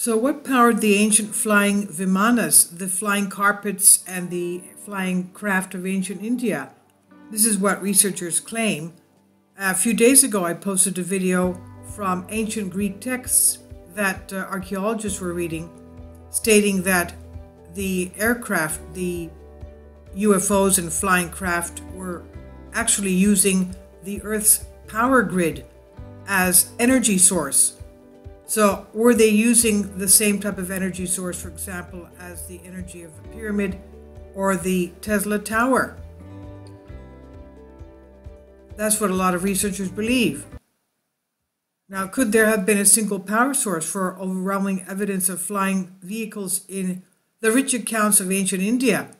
So what powered the ancient flying Vimanas, the flying carpets, and the flying craft of ancient India? This is what researchers claim. A few days ago, I posted a video from ancient Greek texts that archaeologists were reading, stating that the aircraft, the UFOs and flying craft, were actually using the Earth's power grid as energy source. So were they using the same type of energy source, for example, as the energy of the pyramid or the Tesla Tower? That's what a lot of researchers believe. Now, could there have been a single power source for overwhelming evidence of flying vehicles in the rich accounts of ancient India?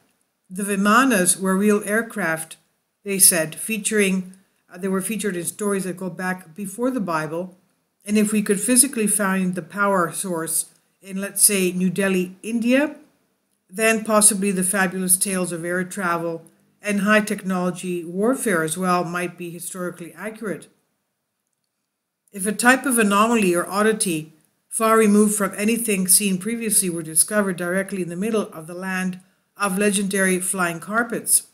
The Vimanas were real aircraft, they said, they were featured in stories that go back before the Bible. And if we could physically find the power source in, let's say, New Delhi, India, then possibly the fabulous tales of air travel and high technology warfare as well might be historically accurate. If a type of anomaly or oddity far removed from anything seen previously were discovered directly in the middle of the land of legendary flying carpets,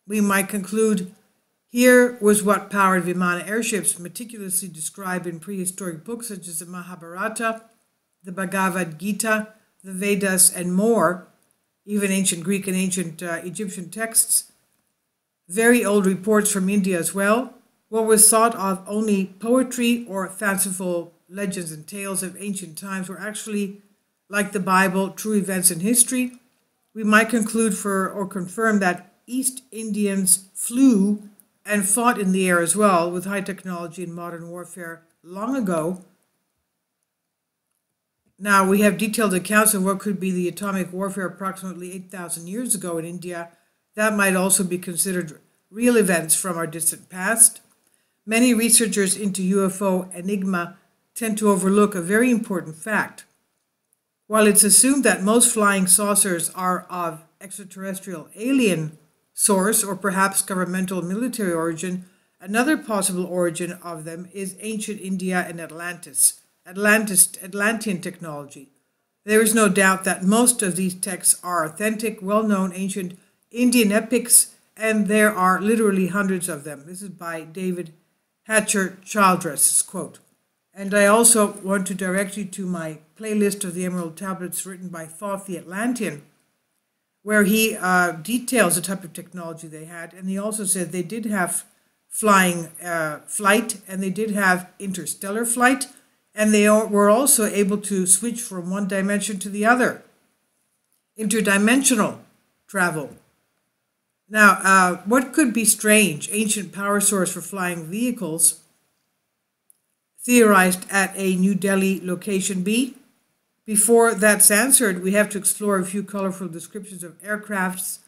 we might conclude here was what powered Vimana airships meticulously described in prehistoric books such as the Mahabharata, the Bhagavad Gita, the Vedas, and more, even ancient Greek and ancient Egyptian texts, very old reports from India as well. What was thought of only poetry or fanciful legends and tales of ancient times were actually, like the Bible, true events in history. We might conclude or confirm that East Indians flew and fought in the air as well with high technology and modern warfare long ago. Now, we have detailed accounts of what could be the atomic warfare approximately 8,000 years ago in India. That might also be considered real events from our distant past. Many researchers into UFO enigma tend to overlook a very important fact. While it's assumed that most flying saucers are of extraterrestrial alien source or perhaps governmental military origin, another possible origin of them is ancient India and Atlantean technology. There is no doubt that most of these texts are authentic, well-known ancient Indian epics, and there are literally hundreds of them. This is by David Hatcher Childress' quote. And I also want to direct you to my playlist of the Emerald Tablets written by Thoth the Atlantean, where he details the type of technology they had. And he also said they did have flight, and they did have interstellar flight, and they were also able to switch from one dimension to the other. Interdimensional travel. Now, what could be strange? Ancient power source for flying vehicles theorized at a New Delhi location B? Before that's answered, we have to explore a few colorful descriptions of aircrafts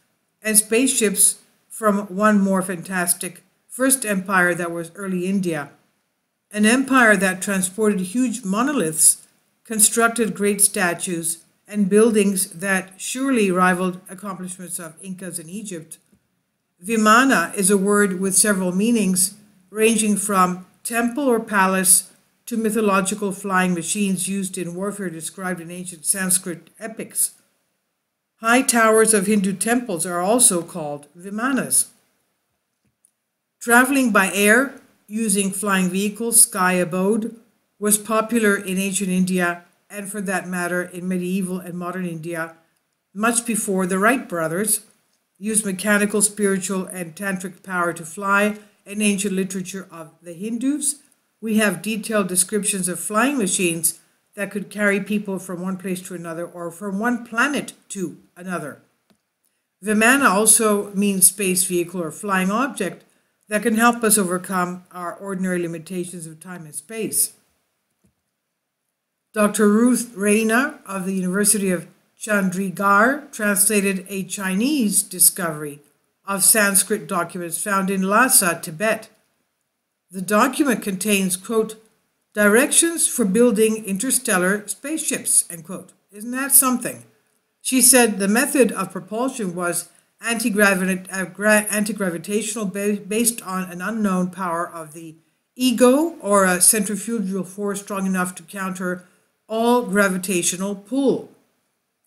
and spaceships from one more fantastic first empire that was early India. An empire that transported huge monoliths, constructed great statues, and buildings that surely rivaled accomplishments of Incas in Egypt. Vimana is a word with several meanings, ranging from temple or palace to mythological flying machines used in warfare described in ancient Sanskrit epics. High towers of Hindu temples are also called Vimanas. Traveling by air, using flying vehicles, sky abode, was popular in ancient India and, for that matter, in medieval and modern India, much before the Wright brothers used mechanical, spiritual, and tantric power to fly. In ancient literature of the Hindus, we have detailed descriptions of flying machines that could carry people from one place to another or from one planet to another. Vimana also means space vehicle or flying object that can help us overcome our ordinary limitations of time and space. Dr. Ruth Rayna of the University of Chandigarh translated a Chinese discovery of Sanskrit documents found in Lhasa, Tibet. The document contains, quote, directions for building interstellar spaceships, end quote. Isn't that something? She said the method of propulsion was anti-gravitational based on an unknown power of the ego or a centrifugal force strong enough to counter all gravitational pull.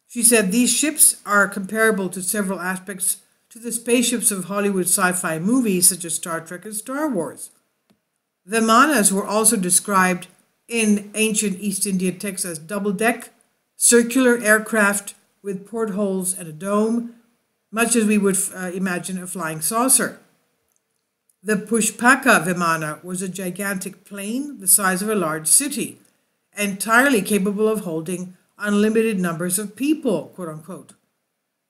She said these ships are comparable to several aspects to the spaceships of Hollywood sci-fi movies such as Star Trek and Star Wars. Vimanas were also described in ancient East India texts as double-deck, circular aircraft with portholes and a dome, much as we would imagine a flying saucer. The Pushpaka Vimana was a gigantic plane the size of a large city, entirely capable of holding unlimited numbers of people, quote unquote.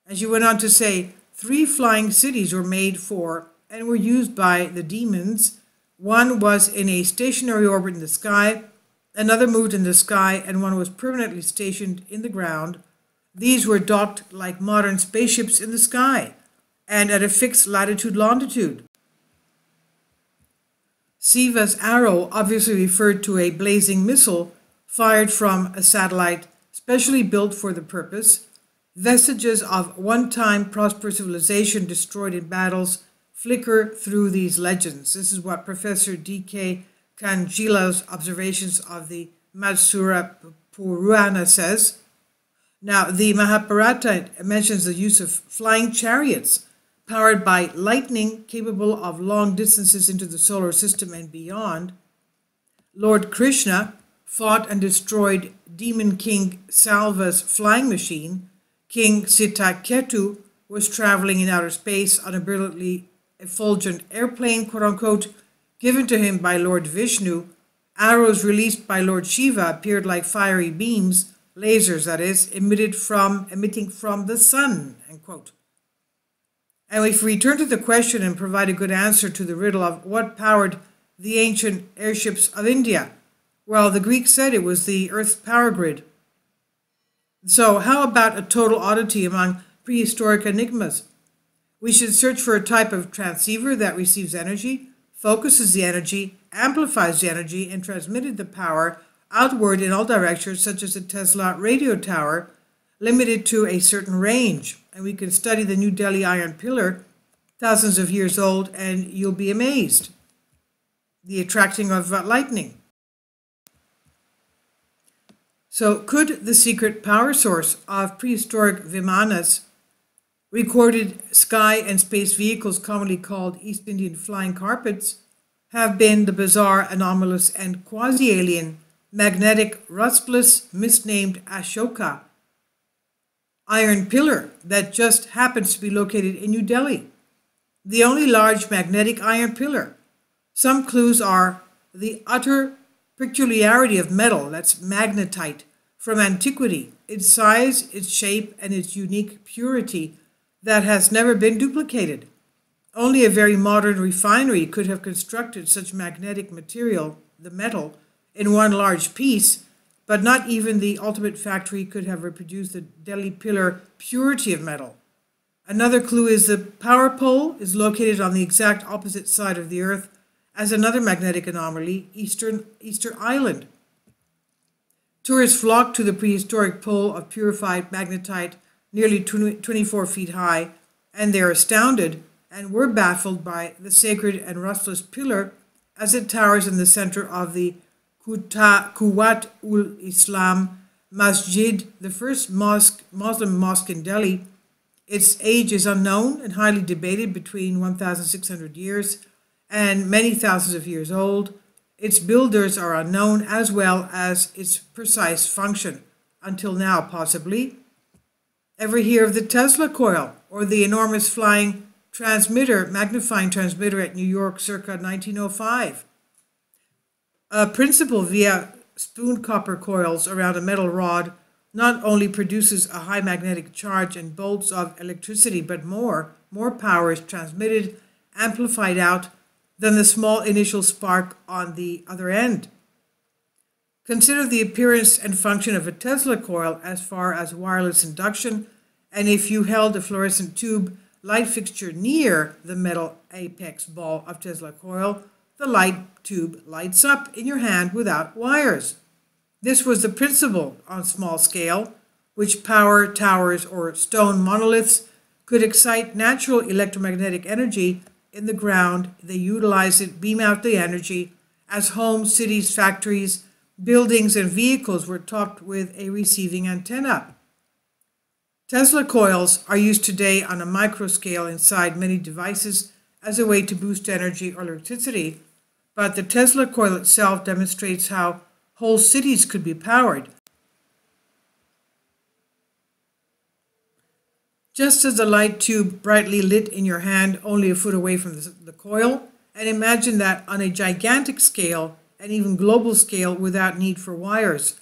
And she went on to say, 3 flying cities were made for and were used by the demons. One was in a stationary orbit in the sky, another moved in the sky, and one was permanently stationed in the ground. These were docked like modern spaceships in the sky and at a fixed latitude-longitude. Siva's arrow obviously referred to a blazing missile fired from a satellite specially built for the purpose. Vestiges of one-time prosperous civilization destroyed in battles flicker through these legends. This is what Professor D.K. Kanjila's observations of the Matsura Purana says. Now, the Mahabharata mentions the use of flying chariots powered by lightning capable of long distances into the solar system and beyond. Lord Krishna fought and destroyed Demon King Salva's flying machine. King Sitaketu was traveling in outer space on a brilliantly effulgent airplane, quote-unquote, given to him by Lord Vishnu. Arrows released by Lord Shiva appeared like fiery beams, lasers that is, emitting from the sun, end quote. And if we return to the question and provide a good answer to the riddle of what powered the ancient airships of India, well, the Greeks said it was the Earth's power grid. So how about a total oddity among prehistoric enigmas? We should search for a type of transceiver that receives energy, focuses the energy, amplifies the energy, and transmitted the power outward in all directions, such as the Tesla radio tower, limited to a certain range. And we can study the New Delhi iron pillar, thousands of years old, and you'll be amazed. The attracting of lightning. So could the secret power source of prehistoric Vimanas, recorded sky and space vehicles commonly called East Indian flying carpets, have been the bizarre, anomalous, and quasi-alien magnetic, rustless, misnamed Ashoka iron pillar that just happens to be located in New Delhi? The only large magnetic iron pillar. Some clues are the utter peculiarity of metal, that's magnetite, from antiquity, its size, its shape, and its unique purity that has never been duplicated. Only a very modern refinery could have constructed such magnetic material, the metal, in one large piece, but not even the ultimate factory could have reproduced the Delhi pillar purity of metal. Another clue is the power pole is located on the exact opposite side of the Earth as another magnetic anomaly, Easter Island. Tourists flock to the prehistoric pole of purified magnetite, nearly 24 feet high, and they're astounded and were baffled by the sacred and rustless pillar as it towers in the center of the Quwat ul Islam Masjid, the first Muslim mosque in Delhi. Its age is unknown and highly debated, between 1,600 years and many thousands of years old. Its builders are unknown, as well as its precise function, until now possibly. Ever hear of the Tesla coil, or the enormous flying magnifying transmitter at New York circa 1905? A principle via spoon copper coils around a metal rod not only produces a high magnetic charge and bolts of electricity, but more power is transmitted, amplified out, than the small initial spark on the other end. Consider the appearance and function of a Tesla coil as far as wireless induction, and if you held a fluorescent tube light fixture near the metal apex ball of Tesla coil, the light tube lights up in your hand without wires. This was the principle on small scale, which power towers or stone monoliths could excite natural electromagnetic energy in the ground. They utilize it, beam out the energy as homes, cities, factories, buildings and vehicles were topped with a receiving antenna. Tesla coils are used today on a micro scale inside many devices as a way to boost energy or electricity, but the Tesla coil itself demonstrates how whole cities could be powered. Just as a light tube brightly lit in your hand only a foot away from the coil, and imagine that on a gigantic scale and even global scale without need for wires.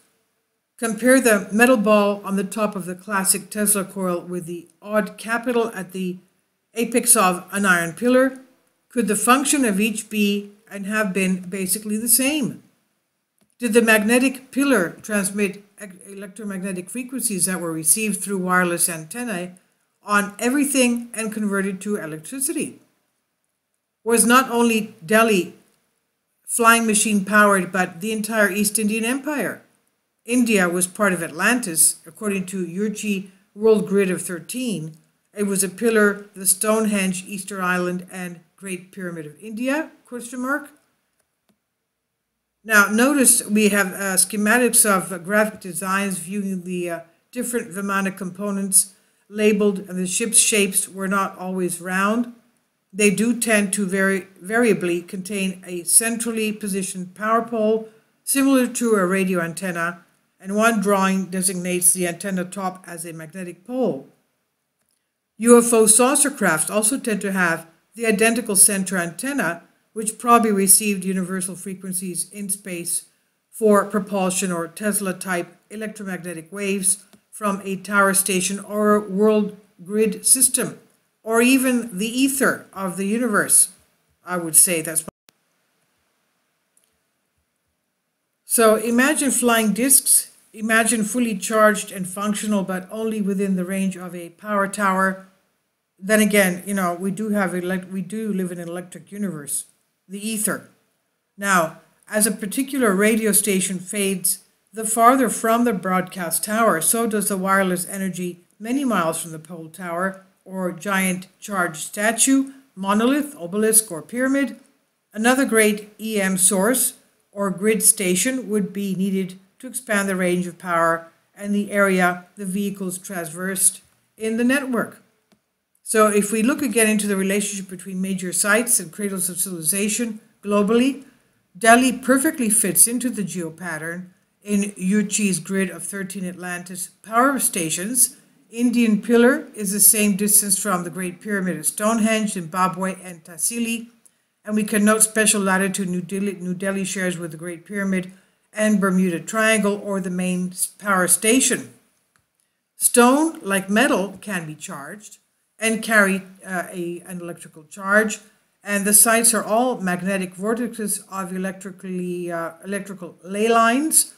Compare the metal ball on the top of the classic Tesla coil with the odd capital at the apex of an iron pillar. Could the function of each be and have been basically the same? Did the magnetic pillar transmit electromagnetic frequencies that were received through wireless antennae on everything and converted to electricity? Was not only Delhi flying machine powered, but the entire East Indian Empire? India was part of Atlantis, according to Eureka World Grid of 13. It was a pillar, the Stonehenge, Easter Island, and Great Pyramid of India, ? Now, notice we have schematics of graphic designs viewing the different Vimana components labeled, and the ship's shapes were not always round. They do tend to variably contain a centrally positioned power pole, similar to a radio antenna, and one drawing designates the antenna top as a magnetic pole. UFO saucer crafts also tend to have the identical center antenna, which probably received universal frequencies in space for propulsion or Tesla-type electromagnetic waves from a tower station or world grid system, or even the ether of the universe. I would say that's. So imagine flying discs. Imagine fully charged and functional, but only within the range of a power tower. Then again, we do live in an electric universe, the ether. Now, as a particular radio station fades the farther from the broadcast tower, so does the wireless energy many miles from the pole tower or giant charged statue, monolith, obelisk, or pyramid. Another great EM source or grid station would be needed to expand the range of power and the area the vehicles traversed in the network. So if we look again into the relationship between major sites and cradles of civilization globally, Delhi perfectly fits into the geopattern in Eureka's grid of 13 Atlantis power stations. Indian Pillar is the same distance from the Great Pyramid of Stonehenge, Zimbabwe, and Tassili, and we can note special latitude New Delhi shares with the Great Pyramid and Bermuda Triangle, or the main power station. Stone, like metal, can be charged and carry an electrical charge, and the sites are all magnetic vortices of electrical ley lines.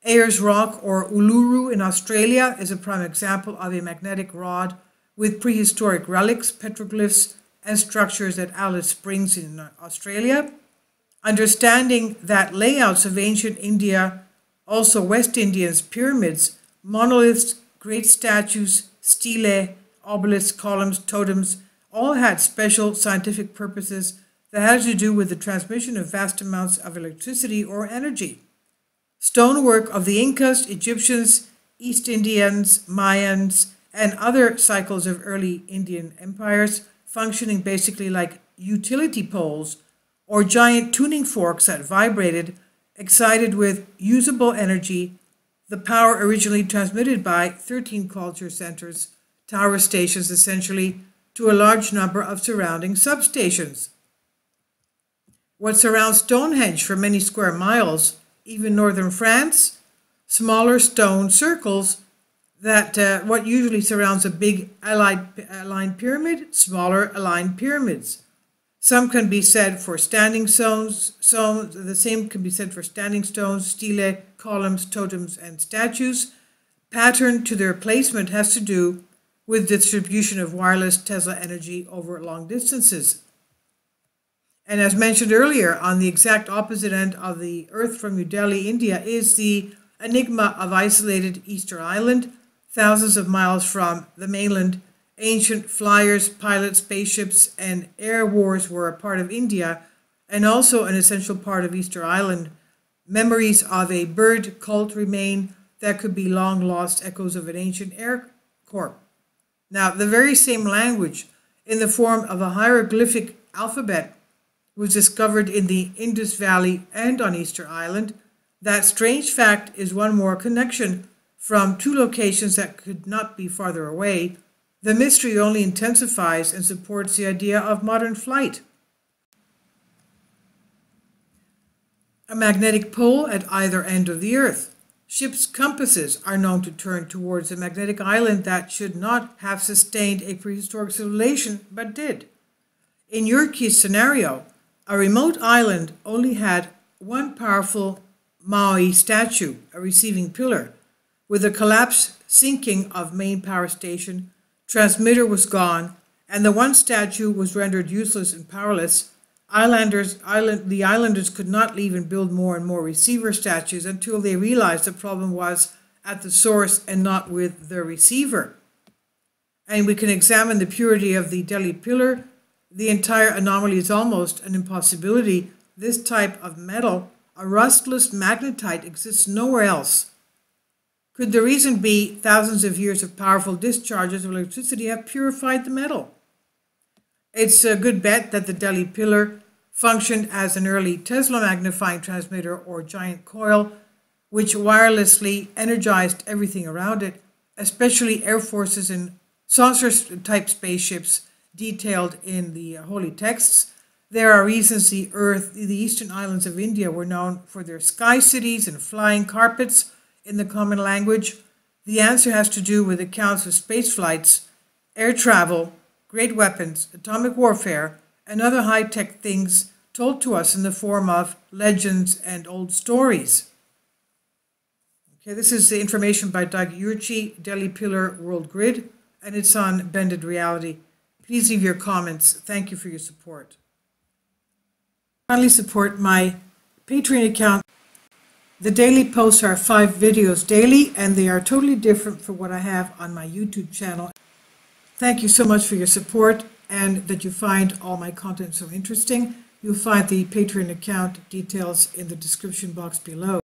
Ayers Rock or Uluru in Australia is a prime example of a magnetic rod with prehistoric relics, petroglyphs, and structures at Alice Springs in Australia. Understanding that layouts of ancient India, also West Indians, pyramids, monoliths, great statues, stelae, obelisks, columns, totems, all had special scientific purposes that had to do with the transmission of vast amounts of electricity or energy. Stonework of the Incas, Egyptians, East Indians, Mayans, and other cycles of early Indian empires, functioning basically like utility poles or giant tuning forks that vibrated, excited with usable energy, the power originally transmitted by 13 culture centers, tower stations essentially, to a large number of surrounding substations. What surrounds Stonehenge for many square miles, even northern France, smaller stone circles that what usually surrounds a big aligned pyramid, smaller aligned pyramids. Some can be said for standing stones, the same can be said for standing stones, stelae, columns, totems, and statues. Pattern to their placement has to do with distribution of wireless Tesla energy over long distances. And as mentioned earlier, on the exact opposite end of the Earth from New Delhi, India, is the enigma of isolated Easter Island, thousands of miles from the mainland. Ancient flyers, pilots, spaceships, and air wars were a part of India, and also an essential part of Easter Island. Memories of a bird cult remain that could be long lost echoes of an ancient air corps. Now, the very same language in the form of a hieroglyphic alphabet was discovered in the Indus Valley and on Easter Island. That strange fact is one more connection from two locations that could not be farther away. The mystery only intensifies and supports the idea of modern flight. A magnetic pole at either end of the Earth. Ships' compasses are known to turn towards a magnetic island that should not have sustained a prehistoric civilization, but did. In Eureca's scenario, a remote island only had one powerful Maui statue, a receiving pillar. With the collapse sinking of main power station, transmitter was gone, and the one statue was rendered useless and powerless. The islanders could not leave and build more and more receiver statues until they realized the problem was at the source and not with the receiver. And we can examine the purity of the Delhi pillar. The entire anomaly is almost an impossibility. This type of metal, a rustless magnetite, exists nowhere else. Could the reason be thousands of years of powerful discharges of electricity have purified the metal? It's a good bet that the Delhi pillar functioned as an early Tesla magnifying transmitter or giant coil, which wirelessly energized everything around it, especially air forces and saucer-type spaceships detailed in the holy texts. There are reasons the eastern islands of India were known for their sky cities and flying carpets in the common language. The answer has to do with accounts of space flights, air travel, great weapons, atomic warfare, and other high-tech things told to us in the form of legends and old stories. Okay, this is the information by Doug Urchi, Delhi Pillar World Grid, and it's on Bended Reality. Please leave your comments. Thank you for your support. Finally, support my Patreon account. The daily posts are 5 videos daily, and they are totally different from what I have on my YouTube channel. Thank you so much for your support and that you find all my content so interesting. You'll find the Patreon account details in the description box below.